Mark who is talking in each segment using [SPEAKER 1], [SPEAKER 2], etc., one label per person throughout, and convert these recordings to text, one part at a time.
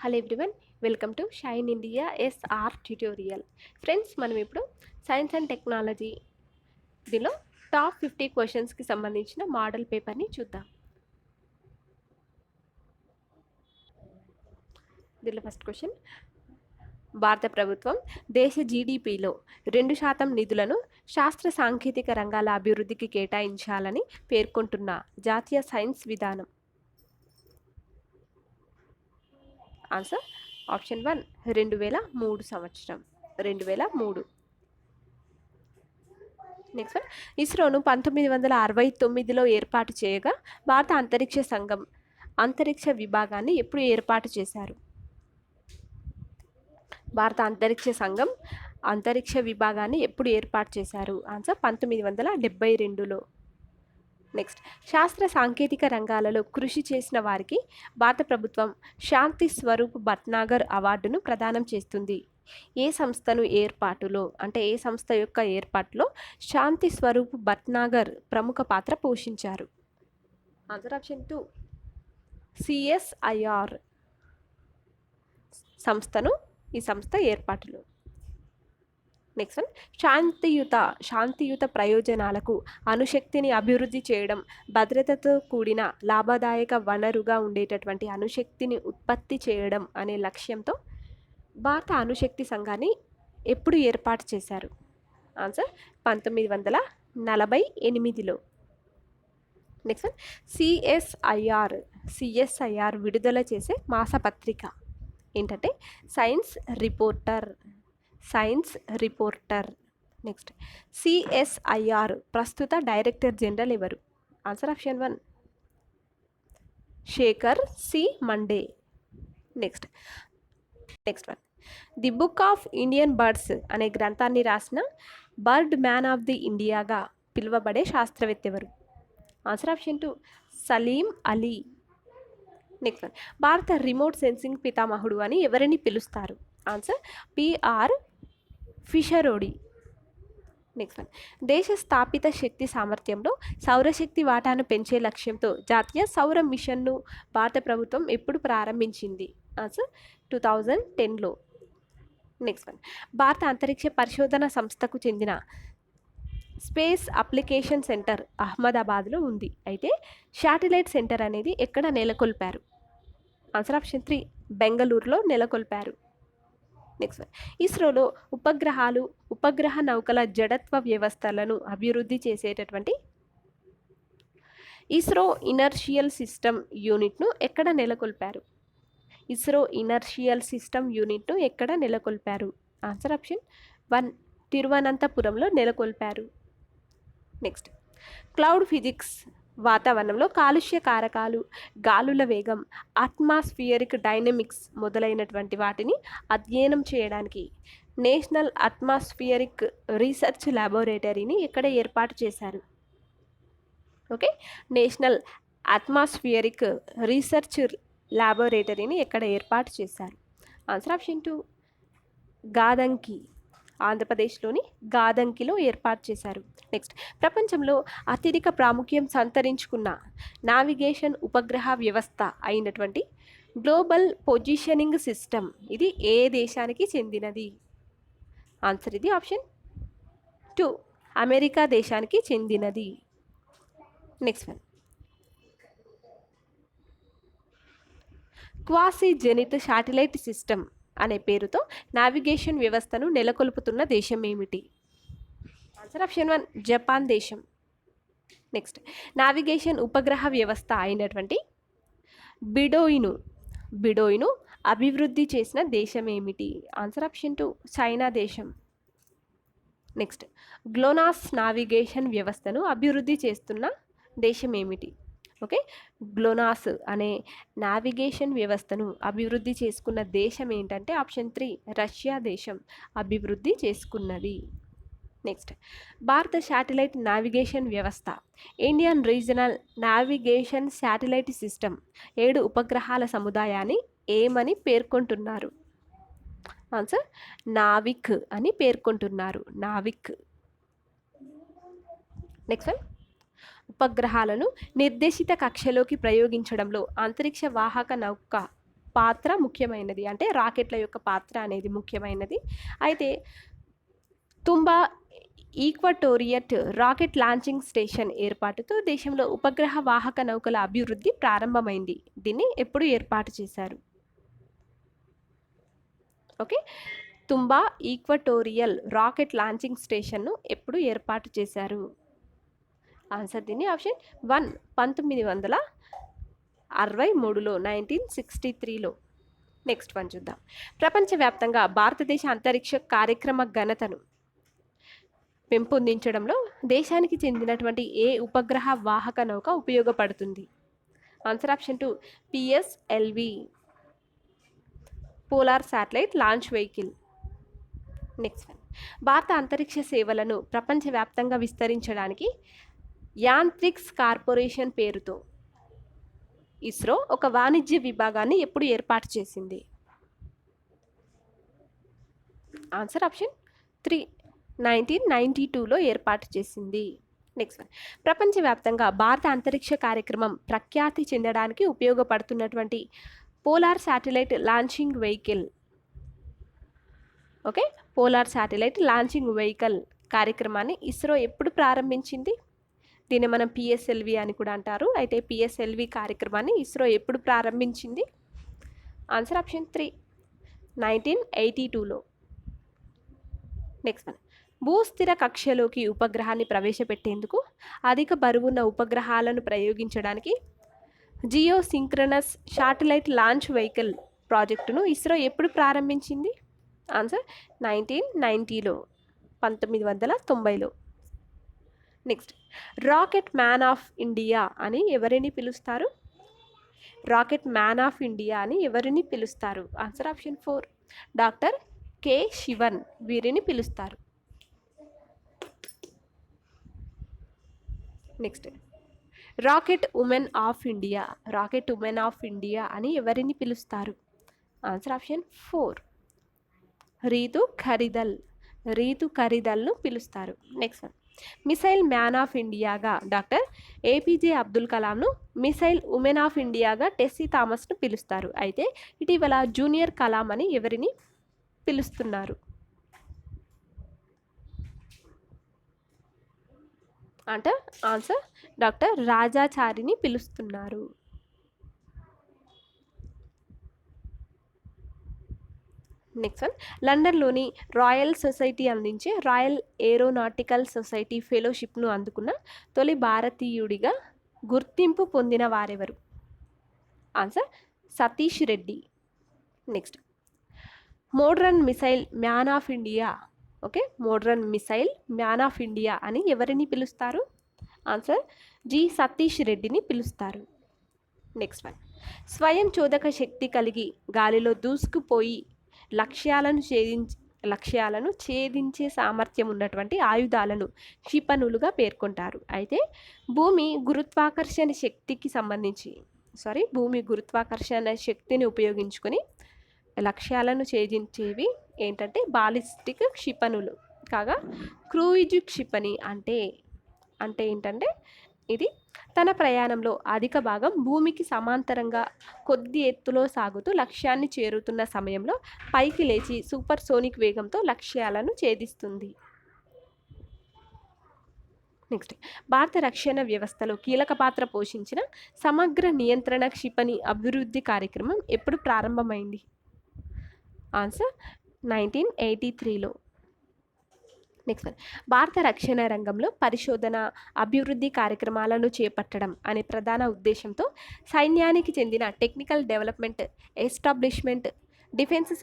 [SPEAKER 1] Hello everyone, welcome to shine India SR tutorial. Friends, మనం ఇప్పుడు science and technology దీనిలో top 50 క్వశ్చన్స్కి సంబంధించిన మోడల్ పేపర్ని చూద్దాం. దీనిలో ఫస్ట్ క్వశ్చన్: భారత ప్రభుత్వం దేశ జీడిపిలో 2% నిధులను శాస్త్ర సాంకేతిక రంగాల అభివృద్ధికి కేటాయించాలని పేర్కొంటున్న జాతీయ సైన్స్ విధానం. ఆన్సర్ ఆప్షన్ 1 2003 సంవత్సరం. 2003. నెక్స్ట్ వన్: ఇస్రోను 1969లో ఏర్పాటు చేయగా భారత అంతరిక్ష సంఘం అంతరిక్ష విభాగాన్ని ఎప్పుడు ఏర్పాటు చేశారు? భారత అంతరిక్ష సంఘం అంతరిక్ష విభాగాన్ని ఎప్పుడు ఏర్పాటు చేశారు? ఆన్సర్ 1972లో. నెక్స్ట్: శాస్త్ర సాంకేతిక రంగాలలో కృషి చేసిన వారికి భారత ప్రభుత్వం శాంతి స్వరూప్ భట్నాగర్ అవార్డును ప్రదానం చేస్తుంది. ఏ సంస్థను ఏర్పాటులో ఏ సంస్థ యొక్క ఏర్పాటులో శాంతి స్వరూప్ భట్నాగర్ ప్రముఖ పాత్ర పోషించారు? ఆన్సర్ ఆప్షన్ 2 CSIR సంస్థను ఈ సంస్థ ఏర్పాటులో. నెక్స్ట్ వన్: శాంతియుత ప్రయోజనాలకు అణుశక్తిని అభివృద్ధి చేయడం, భద్రతతో కూడిన లాభదాయక వనరుగా ఉండేటటువంటి అణుశక్తిని ఉత్పత్తి చేయడం అనే లక్ష్యంతో భారత అణుశక్తి సంఘాన్ని ఎప్పుడు ఏర్పాటు చేశారు? ఆన్సర్ 1948లో. నెక్స్ట్ వన్: సిఎస్ఐఆర్ విడుదల చేసే మాసపత్రిక ఏంటంటే సైన్స్ రిపోర్టర్. నెక్స్ట్: సిఎస్ఐఆర్ ప్రస్తుత డైరెక్టర్ జనరల్ ఎవరు? Answer option 1 Shekhar C Mande. Next one: the book of Indian birds అనే గ్రంథాన్ని రాసిన బర్డ్ మ్యాన్ ఆఫ్ ది ఇండియాగా పిలువబడే శాస్త్రవేత్త ఎవరు? Answer option 2 Salim Ali. Next one: భారత రిమోట్ సెన్సింగ్ పితామహుడు అని ఎవరిని పిలుస్తారు? Answer PR Pisharoty. Next one: దేశ స్థాపిత శక్తి సామర్థ్యంలో సౌరశక్తి వాటాను పెంచే లక్ష్యంతో జాతీయ సౌర మిషన్ను భారత ప్రభుత్వం ఎప్పుడు ప్రారంభించింది? ఆన్సర్ 2010లో. నెక్స్ట్ వన్: భారత అంతరిక్ష పరిశోధన సంస్థకు చెందిన స్పేస్ అప్లికేషన్ సెంటర్ అహ్మదాబాద్లో ఉంది. అయితే శాటిలైట్ సెంటర్ అనేది ఎక్కడ నెలకొల్పారు? ఆన్సర్ ఆప్షన్ 3 బెంగళూరులో నెలకొల్పారు. నెక్స్ట్ వన్: ఇస్రోలో ఉపగ్రహ నౌకల జడత్వ వ్యవస్థలను అభివృద్ధి చేసేటటువంటి ఇస్రో ఇనర్షియల్ సిస్టమ్ యూనిట్ను ఎక్కడ నెలకొల్పారు? ఆన్సర్ ఆప్షన్ 1 తిరువనంతపురంలో నెలకొల్పారు. నెక్స్ట్: క్లౌడ్ ఫిజిక్స్ వాతావరణంలో కాలుష్య కారకాలు, గాలుల వేగం, అట్మాస్ఫియరిక్ డైనమిక్స్ మొదలైనటువంటి వాటిని అధ్యయనం చేయడానికి నేషనల్ అట్మాస్ఫియరిక్ రీసెర్చ్ ల్యాబొరేటరీని ఎక్కడ ఏర్పాటు చేశారు? ఓకే, నేషనల్ అట్మాస్ఫియరిక్ రీసెర్చ్ ల్యాబొరేటరీని ఎక్కడ ఏర్పాటు చేశారు? ఆన్సర్ ఆప్షన్ 2 గాదంకి, ఆంధ్రప్రదేశ్లోని గాదంకిలో ఏర్పాటు చేశారు. నెక్స్ట్: ప్రపంచంలో అత్యధిక ప్రాముఖ్యం సంతరించుకున్న నావిగేషన్ ఉపగ్రహ వ్యవస్థ అయినటువంటి గ్లోబల్ పొజిషనింగ్ సిస్టమ్ ఇది ఏ దేశానికి చెందినది? ఆన్సర్ ఇది ఆప్షన్ 2 అమెరికా దేశానికి చెందినది. Next one: quasi zenith satellite system అనే పేరుతో నావిగేషన్ వ్యవస్థను నెలకొల్పుతున్న దేశం ఏమిటి? ఆన్సర్ ఆప్షన్ 1 జపాన్ దేశం. నెక్స్ట్: నావిగేషన్ ఉపగ్రహ వ్యవస్థ అయినటువంటి బిడోయిను అభివృద్ధి చేసిన దేశం ఏమిటి? ఆన్సర్ ఆప్షన్ 2 చైనా దేశం. నెక్స్ట్: గ్లోనాస్ నావిగేషన్ వ్యవస్థను అభివృద్ధి చేస్తున్న దేశం ఏమిటి? ఓకే, గ్లోనాస్ అనే నావిగేషన్ వ్యవస్థను అభివృద్ధి చేసుకున్న దేశం ఏంటంటే ఆప్షన్ 3 రష్యా దేశం అభివృద్ధి చేసుకున్నది. నెక్స్ట్: భారత శాటిలైట్ నావిగేషన్ వ్యవస్థ Indian regional navigation satellite system 7 ఉపగ్రహాల సముదాయాన్ని ఏమని పేర్కొంటున్నారు? ఆన్సర్ నావిక్ అని పేర్కొంటున్నారు. నావిక్. నెక్స్ట్ వన్: ఉపగ్రహాలను నిర్దేశిత కక్షలోకి ప్రయోగించడంలో అంతరిక్ష వాహక నౌక పాత్ర ముఖ్యమైనది, అంటే రాకెట్ల యొక్క పాత్ర అనేది ముఖ్యమైనది. అయితే తుంబా ఈక్వటోరియట్ రాకెట్ లాంచింగ్ స్టేషన్ ఏర్పాటుతో దేశంలో ఉపగ్రహ వాహక నౌకల అభివృద్ధి ప్రారంభమైంది. దీన్ని ఎప్పుడు ఏర్పాటు చేశారు? ఓకే, తుంబా ఈక్వటోరియల్ రాకెట్ లాంచింగ్ స్టేషన్ను ఎప్పుడు ఏర్పాటు చేశారు? ఆన్సర్ దీన్ని ఆప్షన్ 1 1963లో 1963లో. నెక్స్ట్ వన్ చూద్దాం. ప్రపంచవ్యాప్తంగా భారతదేశ అంతరిక్ష కార్యక్రమ ఘనతను పెంపొందించడంలో దేశానికి చెందినటువంటి ఏ ఉపగ్రహ వాహక నౌక ఉపయోగపడుతుంది? Answer option 2 PSLV, polar satellite launch vehicle. Next one. భారత అంతరిక్ష సేవలను ప్రపంచవ్యాప్తంగా విస్తరించడానికి యాంత్రిక్స్ కార్పొరేషన్ పేరుతో ఇస్రో ఒక వాణిజ్య విభాగాన్ని ఎప్పుడు ఏర్పాటు చేసింది? ఆన్సర్ ఆప్షన్ 3 1992లో ఏర్పాటు చేసింది. Next one. ప్రపంచవ్యాప్తంగా భారత అంతరిక్ష కార్యక్రమం ప్రఖ్యాతి చెందడానికి ఉపయోగపడుతున్నటువంటి polar satellite launching vehicle. Okay, polar satellite launching vehicle కార్యక్రమాన్ని ఇస్రో ఎప్పుడు ప్రారంభించింది? దీన్ని మనం పిఎస్ఎల్వి అని కూడా అంటారు. అయితే పిఎస్ఎల్వి కార్యక్రమాన్ని ఇస్రో ఎప్పుడు ప్రారంభించింది? ఆన్సర్ ఆప్షన్ 3 1982లో. Next one. భూస్థిర కక్షలోకి ఉపగ్రహాన్ని ప్రవేశపెట్టేందుకు అధిక బరువున్న ఉపగ్రహాలను ప్రయోగించడానికి geosynchronous satellite launch vehicle ప్రాజెక్టును ఇస్రో ఎప్పుడు ప్రారంభించింది? ఆన్సర్ 1990లో, 1990లో. Next. Rocket man of India అని ఎవరిని పిలుస్తారు? రాకెట్ మ్యాన్ ఆఫ్ ఇండియా అని ఎవరిని పిలుస్తారు? Answer option 4 doctor K Sivan వీరిని పిలుస్తారు. Next. Rocket women of India, rocket women of India అని ఎవరిని పిలుస్తారు? ఆన్సర్ ఆప్షన్ 4 రీతు ఖరిదల్, రీతు ఖరిదల్ను పిలుస్తారు. Next one. Missile man of ఇండియాగా డాక్టర్ ఏపీజే అబ్దుల్ కలాంను, మిసైల్ ఉమెన్ ఆఫ్ ఇండియాగా టెస్సీ థామస్ను పిలుస్తారు. అయితే ఇటీవల జూనియర్ కలాం అని ఎవరిని పిలుస్తున్నారు? అంటే ఆన్సర్ డాక్టర్ రాజాచారిని పిలుస్తున్నారు. Next one. లండన్లోని రాయల్ సొసైటీ అందించే రాయల్ ఏరోనాటికల్ సొసైటీ ఫెలోషిప్ను అందుకున్న తొలి భారతీయుడిగా గుర్తింపు పొందిన వారెవరు? Answer Satish Reddy. Next. Modern missile man of India, okay, modern missile man of India అని ఎవరిని పిలుస్తారు? ఆన్సర్ జి సతీష్ రెడ్డిని పిలుస్తారు. Next one. స్వయం చోదక శక్తి కలిగి గాలిలో దూసుకుపోయి లక్ష్యాలను ఛేదించే సామర్థ్యం ఉన్నటువంటి ఆయుధాలను క్షిపణులుగా పేర్కొంటారు. అయితే భూమి గురుత్వాకర్షణ శక్తిని ఉపయోగించుకొని లక్ష్యాలను ఛేదించేవి ఏంటంటే బాలిస్టిక్ క్షిపణులు కాగా, క్రూయిజ్ క్షిపణి అంటే ఏంటంటే ఇది తన ప్రయాణంలో అధిక భాగం భూమికి సమాంతరంగా కొద్ది ఎత్తులో సాగుతూ లక్ష్యాన్ని చేరుతున్న సమయంలో పైకి లేచి సూపర్సోనిక్ వేగంతో లక్ష్యాలను ఛేదిస్తుంది. నెక్స్ట్. భారత రక్షణ వ్యవస్థలో కీలక పాత్ర పోషించిన సమగ్ర నియంత్రణ క్షిపణి అభివృద్ధి కార్యక్రమం ఎప్పుడు ప్రారంభమైంది? ఆన్సర్ 1983లో. Next one. భారత రక్షణ రంగంలో పరిశోధన అభివృద్ధి కార్యక్రమాలను చేపట్టడం అనే ప్రధాన ఉద్దేశంతో సైన్యానికి చెందిన technical development establishment defence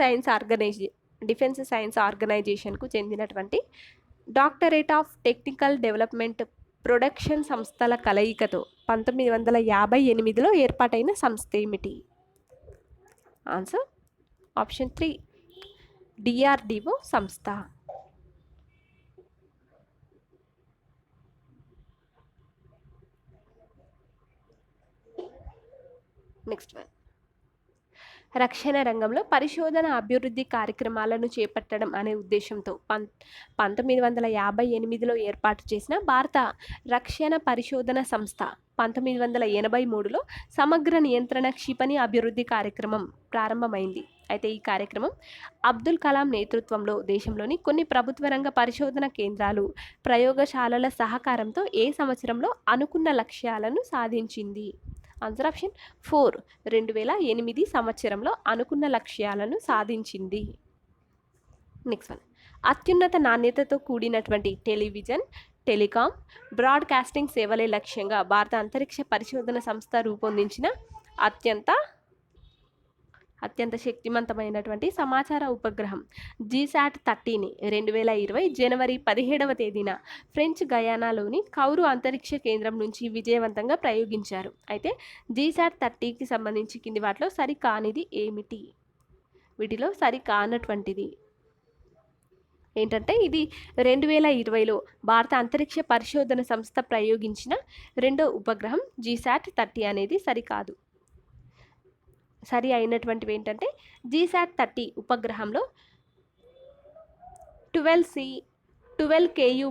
[SPEAKER 1] science ఆర్గనైజేషన్కు చెందినటువంటి doctorate of technical development production సంస్థల కలయికతో 1958లో ఏర్పాటైన సంస్థ ఏమిటి? ఆన్సర్ ఆప్షన్ 3 డిఆర్డిఓ సంస్థ. Next one. రక్షణ రంగంలో పరిశోధన అభివృద్ధి కార్యక్రమాలను చేపట్టడం అనే ఉద్దేశంతో 1958లో ఏర్పాటు చేసిన భారత రక్షణ పరిశోధన సంస్థ 1983లో సమగ్ర నియంత్రణ క్షిపణి అభివృద్ధి కార్యక్రమం ప్రారంభమైంది. అయితే ఈ కార్యక్రమం అబ్దుల్ కలాం నేతృత్వంలో దేశంలోని కొన్ని ప్రభుత్వ రంగ పరిశోధన కేంద్రాలు, ప్రయోగశాలల సహకారంతో ఏ సంవత్సరంలో అనుకున్న లక్ష్యాలను సాధించింది? ఆన్సర్ ఆప్షన్ 4 2008 సంవత్సరంలో అనుకున్న లక్ష్యాలను సాధించింది. నెక్స్ట్ వన్, అత్యున్నత నాణ్యతతో కూడినటువంటి టెలివిజన్, టెలికాం, బ్రాడ్కాస్టింగ్ సేవలే లక్ష్యంగా భారత అంతరిక్ష పరిశోధన సంస్థ రూపొందించిన అత్యంత శక్తివంతమైనటువంటి సమాచార ఉపగ్రహం జీశాట్ 30ని 2020 జనవరి 17వ తేదీన ఫ్రెంచ్ గయానాలోని కౌరు అంతరిక్ష కేంద్రం నుంచి విజయవంతంగా ప్రయోగించారు. అయితే జీశాట్ 30కి సంబంధించి కింది వాటిలో సరికానిది ఏమిటి? వీటిలో సరికానటువంటిది ఏంటంటే ఇది 2020లో భారత అంతరిక్ష పరిశోధన సంస్థ ప్రయోగించిన రెండో ఉపగ్రహం జీశాట్ 30 అనేది సరికాదు. సరి అయినటువంటివి ఏంటంటే జీశాట్ 30 ఉపగ్రహంలో 12KU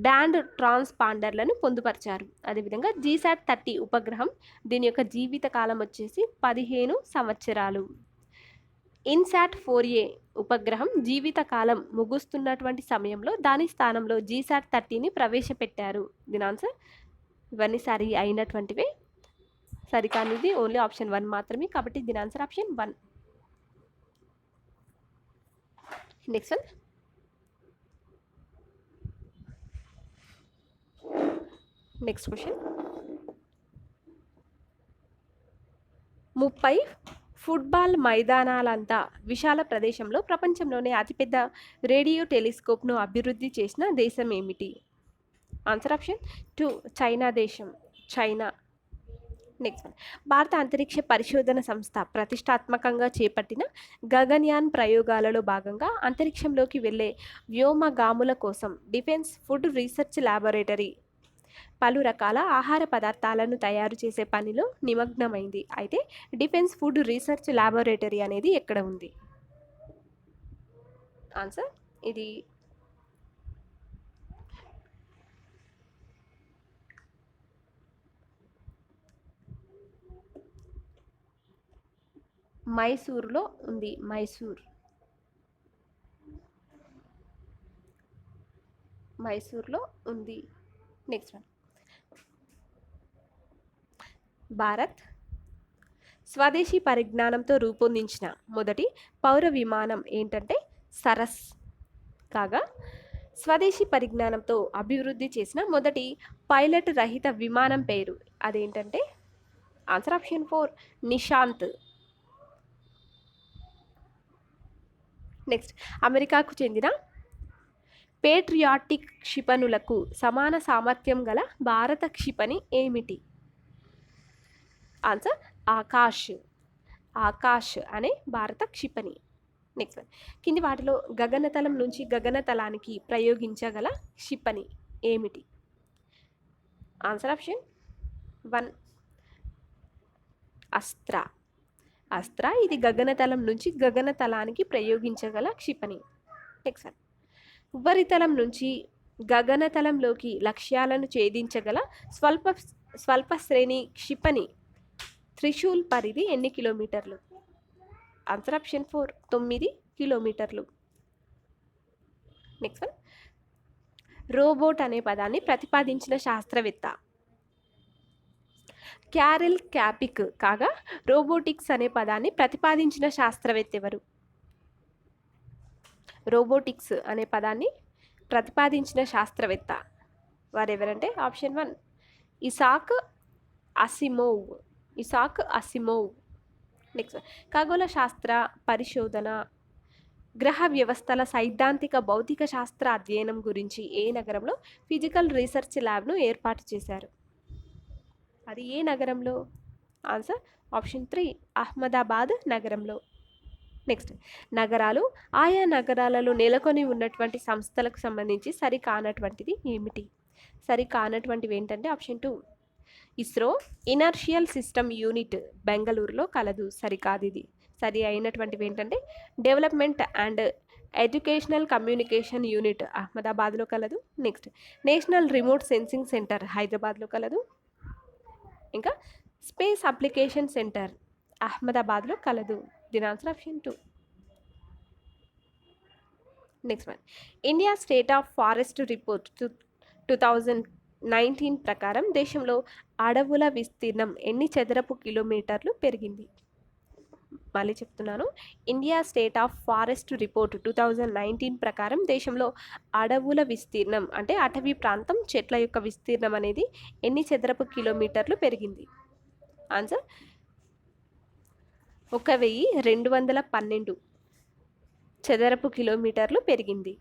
[SPEAKER 1] బ్యాండ్ ట్రాన్స్పాండర్లను పొందుపరిచారు. అదేవిధంగా జీశాట్ 30 ఉపగ్రహం దీని యొక్క జీవిత కాలం వచ్చేసి 15 సంవత్సరాలు. ఇన్సాట్ 4A ఉపగ్రహం జీవిత కాలం ముగుస్తున్నటువంటి సమయంలో దాని స్థానంలో జీశాట్ 30ని ప్రవేశపెట్టారు. దీని ఆన్సర్ ఇవన్నీ సరి అయినటువంటివే. సరికానిది ఓన్లీ ఆప్షన్ 1 మాత్రమే, కాబట్టి దీని answer option 1. Next one, next question, 30 football మైదానాలంతా విశాల ప్రదేశంలో ప్రపంచంలోనే అతిపెద్ద రేడియో టెలిస్కోప్ను అభివృద్ధి చేసిన దేశం ఏమిటి? ఆన్సర్ ఆప్షన్ 2 చైనా దేశం, చైనా. నెక్స్ట్ వన్, భారత అంతరిక్ష పరిశోధన సంస్థ ప్రతిష్టాత్మకంగా చేపట్టిన గగన్యాన్ ప్రయోగాలలో భాగంగా అంతరిక్షంలోకి వెళ్ళే వ్యోమగాముల కోసం డిఫెన్స్ ఫుడ్ రీసెర్చ్ ల్యాబొరేటరీ పలు రకాల ఆహార పదార్థాలను తయారు చేసే పనిలో నిమగ్నమైంది. అయితే డిఫెన్స్ ఫుడ్ రీసెర్చ్ ల్యాబొరేటరీ అనేది ఎక్కడ ఉంది? ఆన్సర్ ఇది మైసూర్లో ఉంది. మైసూర్లో ఉంది. నెక్స్ట్ వన్, భారత్ స్వదేశీ పరిజ్ఞానంతో రూపొందించిన మొదటి పౌర విమానం ఏంటంటే సరస్. కాగా స్వదేశీ పరిజ్ఞానంతో అభివృద్ధి చేసిన మొదటి పైలట్ రహిత విమానం పేరు అదేంటంటే ఆన్సర్ ఆప్షన్ 4 నిశాంత్. నెక్స్ట్, అమెరికాకు చెందిన పేట్రియాటిక్ క్షిపణులకు సమాన సామర్థ్యం గల భారత క్షిపణి ఏమిటి? ఆన్సర్ ఆకాష్ అనే భారత క్షిపణి. నెక్స్ట్ వన్, కింది వాటిలో గగనతలం నుంచి గగనతలానికి ప్రయోగించగల క్షిపణి ఏమిటి? ఆన్సర్ ఆప్షన్ 1 అస్త్ర. ఇది గగనతలం నుంచి గగనతలానికి ప్రయోగించగల క్షిపణి. నెక్స్ట్ వన్, ఉపరితలం నుంచి గగనతలంలోకి లక్ష్యాలను ఛేదించగల స్వల్ప శ్రేణి క్షిపణి త్రిశూల్ పరిధి ఎన్ని కిలోమీటర్లు? ఆన్సర్ ఆప్షన్ 4 9 కిలోమీటర్లు. నెక్స్ట్ వన్, రోబోట్ అనే పదాన్ని ప్రతిపాదించిన శాస్త్రవేత్త క్యారెల్ క్యాపిక్. కాగా రోబోటిక్స్ అనే పదాన్ని ప్రతిపాదించిన శాస్త్రవేత్త ఎవరు? రోబోటిక్స్ అనే పదాన్ని ప్రతిపాదించిన శాస్త్రవేత్త వారెవరంటే ఆప్షన్ 1 ఇసాక్ అసిమోవ్. నెక్స్ట్, ఖగోళ శాస్త్ర పరిశోధన, గ్రహ వ్యవస్థల సైద్ధాంతిక భౌతిక శాస్త్ర అధ్యయనం గురించి ఏ నగరంలో ఫిజికల్ రీసెర్చ్ ల్యాబ్ను ఏర్పాటు చేశారు? అది ఏ నగరంలో? ఆన్సర్ ఆప్షన్ 3 అహ్మదాబాద్ నగరంలో. నెక్స్ట్, నగరాలు, ఆయా నగరాలలో నెలకొని ఉన్నటువంటి సంస్థలకు సంబంధించి సరికానటువంటిది ఏమిటి? సరికానటువంటివి ఏంటంటే option 2 ISRO inertial system unit బెంగళూరులో కలదు. సరికాదు ఇది. సరి అయినటువంటివి ఏంటంటే development and educational communication unit అహ్మదాబాద్లో కలదు. Next national remote sensing centre హైదరాబాద్లో కలదు. ఇంకా స్పేస్ అప్లికేషన్ సెంటర్ అహ్మదాబాద్లో కలదు. దీని answer option 2. Next one India state of forest report 2019 ప్రకారం దేశంలో అడవుల విస్తీర్ణం ఎన్ని చదరపు కిలోమీటర్లు పెరిగింది? మళ్ళీ చెప్తున్నాను. India state of forest report 2019 ప్రకారం దేశంలో అడవుల విస్తీర్ణం అంటే అటవీ ప్రాంతం చెట్ల యొక్క విస్తీర్ణం అనేది ఎన్ని చదరపు కిలోమీటర్లు పెరిగింది? ఆన్సర్ 1212 చదరపు కిలోమీటర్లు పెరిగింది.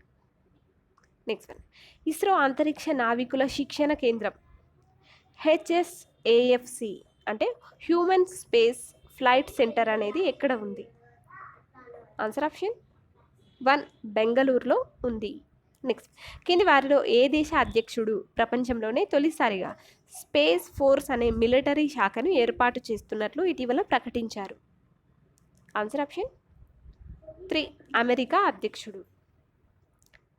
[SPEAKER 1] నెక్స్ట్ వన్ ఇస్రో అంతరిక్ష నావికుల శిక్షణ కేంద్రం HSAFC అంటే హ్యూమన్ స్పేస్ ఫ్లైట్ సెంటర్ అనేది ఎక్కడ ఉంది? ఆన్సర్ ఆప్షన్ 1 బెంగళూరులో ఉంది. నెక్స్ట్ కింది వారిలో ఏ దేశ అధ్యక్షుడు ప్రపంచంలోనే తొలిసారిగా స్పేస్ ఫోర్స్ అనే మిలిటరీ శాఖను ఏర్పాటు చేస్తున్నట్లు ఇటీవల ప్రకటించారు? ఆన్సర్ ఆప్షన్ 3 అమెరికా అధ్యక్షుడు.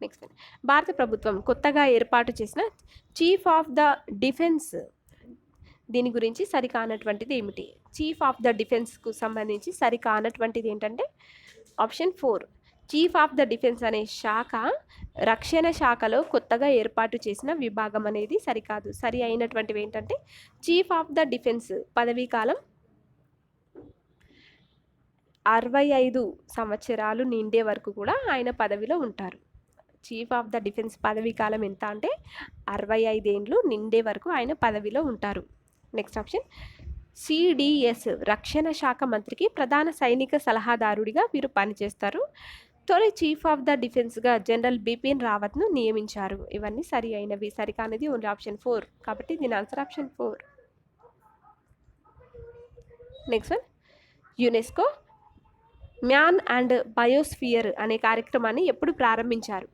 [SPEAKER 1] నెక్స్ట్ భారత ప్రభుత్వం కొత్తగా ఏర్పాటు చేసిన చీఫ్ ఆఫ్ ద డిఫెన్స్ దీని గురించి సరికానటువంటిది ఏమిటి? చీఫ్ ఆఫ్ ద డిఫెన్స్కు సంబంధించి సరికానటువంటిది ఏంటంటే option 4 chief of the defence అనే శాఖ రక్షణ శాఖలో కొత్తగా ఏర్పాటు చేసిన విభాగం అనేది సరికాదు. సరి అయినటువంటివి ఏంటంటే చీఫ్ ఆఫ్ ద డిఫెన్స్ పదవీ కాలం 65 సంవత్సరాలు నిండే వరకు కూడా ఆయన పదవిలో ఉంటారు. చీఫ్ ఆఫ్ ద డిఫెన్స్ పదవీ కాలం ఎంత అంటే 65 ఏండ్లు నిండే వరకు ఆయన పదవిలో ఉంటారు. నెక్స్ట్ ఆప్షన్ CDS రక్షణ శాఖ మంత్రికి ప్రధాన సైనిక సలహాదారుడిగా వీరు పనిచేస్తారు. తొలి చీఫ్ ఆఫ్ ద డిఫెన్స్గా జనరల్ బిపిన్ రావత్ను నియమించారు. ఇవన్నీ సరి అయినవి. సరికానిది ఓన్లీ ఆప్షన్ 4 కాబట్టి దీని answer option 4. Next one UNESCO man and biosphere అనే కార్యక్రమాన్ని ఎప్పుడు ప్రారంభించారు?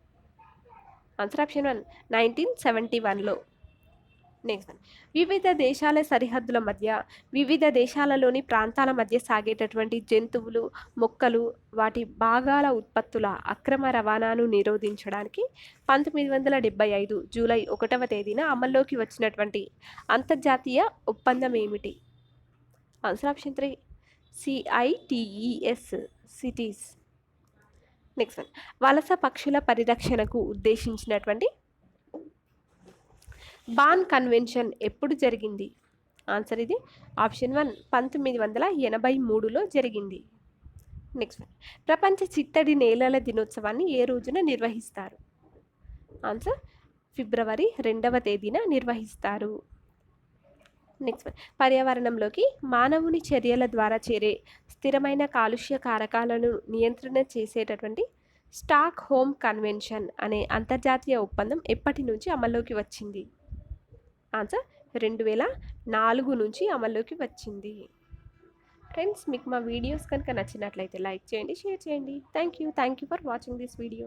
[SPEAKER 1] Answer option 1 1971లో. నెక్స్ట్ వివిధ దేశాల సరిహద్దుల మధ్య వివిధ దేశాలలోని ప్రాంతాల మధ్య సాగేటటువంటి జంతువులు మొక్కలు వాటి భాగాల ఉత్పత్తుల అక్రమ రవాణాను నిరోధించడానికి 1975 జూలై 1వ తేదీన అమల్లోకి వచ్చినటువంటి అంతర్జాతీయ ఒప్పందం ఏమిటి? Answer option 3 CITES cities. Next one వలస పక్షుల పరిరక్షణకు ఉద్దేశించినటువంటి బాన్ కన్వెన్షన్ ఎప్పుడు జరిగింది? ఆన్సర్ ఇది ఆప్షన్ 1 1983లో జరిగింది. నెక్స్ట్ వన్ ప్రపంచ చిత్తడి నేలల దినోత్సవాన్ని ఏ రోజున నిర్వహిస్తారు? ఆన్సర్ ఫిబ్రవరి 2వ తేదీన నిర్వహిస్తారు. నెక్స్ట్ వన్ పర్యావరణంలోకి మానవుని చర్యల ద్వారా చేరే స్థిరమైన కాలుష్య కారకాలను నియంత్రణ చేసేటటువంటి స్టాక్ హోమ్ కన్వెన్షన్ అనే అంతర్జాతీయ ఒప్పందం ఎప్పటి నుంచి అమల్లోకి వచ్చింది? ఆన్సర్ 2004 నుంచి అమల్లోకి వచ్చింది. ఫ్రెండ్స్ మీకు మా వీడియోస్ కనుక నచ్చినట్లయితే లైక్ చేయండి, షేర్ చేయండి. Thank you for watching this video.